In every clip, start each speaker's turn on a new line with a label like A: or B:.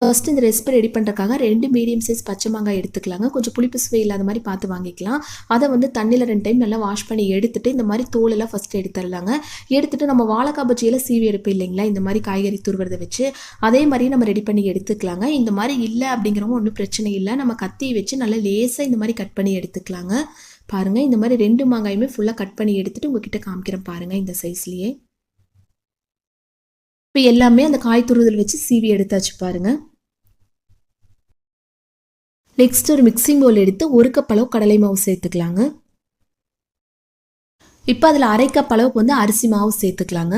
A: First இந்த recipe ready பண்ணுறதுக்காக 2 medium size பச்சை மாங்காய் எடுத்துக்கலாங்க. கொஞ்சம் புளிப்பு சுவை இல்லாத மாதிரி பார்த்து வாங்கிக்கலாம். அதை வந்து தண்ணியில் 2 டைம் நல்லா வாஷ் பண்ணி எடுத்துட்டு இந்த மாதிரி தோலெல்லாம் ஃபஸ்ட்டு எடுத்துடலாங்க. எடுத்துட்டு நம்ம வாழைக்காய் பஜ்ஜியில் சீவி எடுப்போம் இல்லைங்களா, இந்த மாதிரி காய்கறி துருவறதை வச்சு அதே மாதிரி நம்ம ரெடி பண்ணி எடுத்துக்கலாங்க. இந்த மாதிரி இல்லை அப்படிங்கிறவங்க ஒன்றும் பிரச்சனை இல்லை. நம்ம கத்தி வச்சு நல்லா லேசாக இந்த மாதிரி கட் பண்ணி எடுத்துக்கலாங்க. பாருங்கள், இந்த மாதிரி 2 மாங்காயுமே ஃபுல்லாக கட் பண்ணி எடுத்துட்டு உங்ககிட்ட காமிக்கிறேன் பாருங்கள். இந்த சைஸ்லேயே இப்போ எல்லாமே அந்த காய் துருவல் வச்சு சீவி எடுத்தாச்சு பாருங்க. நெக்ஸ்ட் ஒரு மிக்சிங் பவுல் எடுத்து 1 கப் அளவு கடலை மாவு சேர்த்துக்கலாங்க. இப்போ அதில் 1/2 கப் அளவுக்கு வந்து அரிசி மாவு சேர்த்துக்கலாங்க.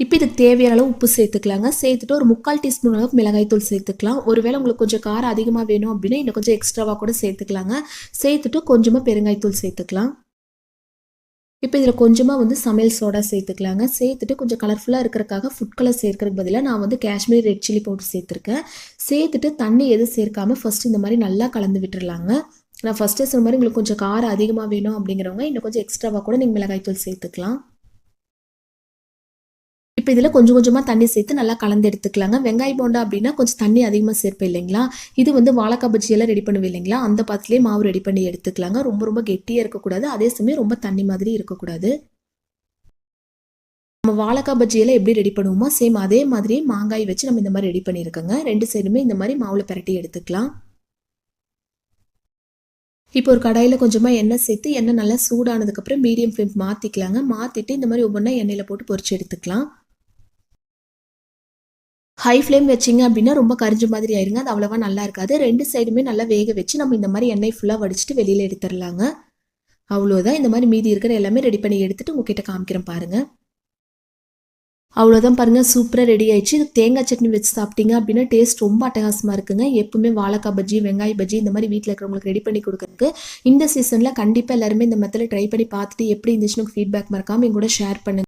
A: இப்போ இதுக்கு தேவையான அளவு உப்பு சேர்த்துக்கலாங்க. சேர்த்துட்டு ஒரு 3/4 டீஸ்பூன் அளவுக்கு மிளகாய் தூள் சேர்த்துக்கலாம். ஒருவேளை உங்களுக்கு கொஞ்சம் காரம் அதிகமாக வேணும் அப்படின்னா இன்னும் கொஞ்சம் எக்ஸ்ட்ராவாக கூட சேர்த்துக்கலாங்க. சேர்த்துட்டு கொஞ்சமாக பெருங்காயத்தூள் சேர்த்துக்கலாம். இப்போ இதில் கொஞ்சமாக வந்து சமையல் சோடா சேர்த்துக்கலாங்க. சேர்த்துட்டு கொஞ்சம் கலர்ஃபுல்லாக இருக்கிறதுக்காக ஃபுட் கலர் சேர்க்கறதுக்கு பதிலாக நான் வந்து காஷ்மீரி ரெட் சில்லி பவுடர் சேர்த்துருக்கேன். சேர்த்துட்டு தண்ணி எதுவும் சேர்க்காமல் ஃபஸ்ட்டு இந்த மாதிரி நல்லா கலந்து விட்டுடலாங்க. நான் ஃபஸ்ட்டே சொன்ன மாதிரி உங்களுக்கு கொஞ்சம் காரம் அதிகமாக வேணும் அப்படிங்கிறவங்க இன்னும் கொஞ்சம் எக்ஸ்ட்ராவாக கூட நீங்கள் மிளகாய்த்தூள் சேர்த்துக்கலாம். இப்போ இதில் கொஞ்சம் கொஞ்சமாக தண்ணி சேர்த்து நல்லா கலந்து எடுத்துக்கலாங்க. வெங்காயம் போண்டா அப்படின்னா கொஞ்சம் தண்ணி அதிகமாக சேர்ப்பேன் இல்லைங்களா, இது வந்து வாழைக்காய் பஜ்ஜியெல்லாம் ரெடி பண்ணுவேன் இல்லைங்களா, அந்த பாத்திரத்திலே மாவு ரெடி பண்ணி எடுத்துக்கலாங்க. ரொம்ப ரொம்ப கெட்டியாக இருக்கக்கூடாது, அதே சமயம் ரொம்ப தண்ணி மாதிரி இருக்கக்கூடாது. நம்ம வாழைக்காய் பஜ்ஜியெல்லாம் எப்படி ரெடி பண்ணுவோமோ சேம் அதே மாதிரி மாங்காய் வச்சு நம்ம இந்த மாதிரி ரெடி பண்ணியிருக்கோங்க. 2 சைடுமே இந்த மாதிரி மாவில் பரட்டி எடுத்துக்கலாம். இப்போ ஒரு கடாயில் கொஞ்சமாக எண்ணெய் சேர்த்து எண்ணெய் நல்லா சூடானதுக்கப்புறம் மீடியம் ஃப்ளேம் மாற்றிக்கலாங்க. மாற்றிட்டு இந்த மாதிரி ஒவ்வொன்றா எண்ணெயில் போட்டு பொரிச்சு எடுத்துக்கலாம். ஹை ஃப்ளேம் வச்சிங்க அப்படின்னா ரொம்ப கரிஞ்ச மாதிரி ஆயிருங்க, அது அவ்வளோவா நல்லா இருக்காது. 2 சைடுமே நல்லா வேக வச்சு நம்ம இந்த மாதிரி எண்ணெய் ஃபுல்லாக வடிச்சிட்டு வெளியில் எடுத்துடலாங்க. அவ்வளோதான். இந்த மாதிரி மீதி இருக்கிற எல்லாமே ரெடி பண்ணி எடுத்துட்டு உங்ககிட்ட காமிக்கிறேன் பாருங்கள். அவ்வளோதான் பாருங்கள், சூப்பராக ரெடி ஆயிடுச்சு. இது தேங்காய் சட்னி வச்சு சாப்பிட்டீங்க அப்படின்னா டேஸ்ட் ரொம்ப அட்டகாசமாக இருக்குங்க. எப்பவுமே வாழைக்காய் பஜ்ஜி வெங்காய பஜ்ஜி இந்த மாதிரி வீட்டில் இருக்கிறவங்களுக்கு ரெடி பண்ணி கொடுக்குறதுக்கு இந்த சீசனில் கண்டிப்பாக எல்லாருமே இந்த மெத்தடில் ட்ரை பண்ணி பார்த்துட்டு எப்படி இருந்துச்சுன்னு ஃபீட்பேக் மறக்காமல் என் கூட ஷேர் பண்ணுங்கள்.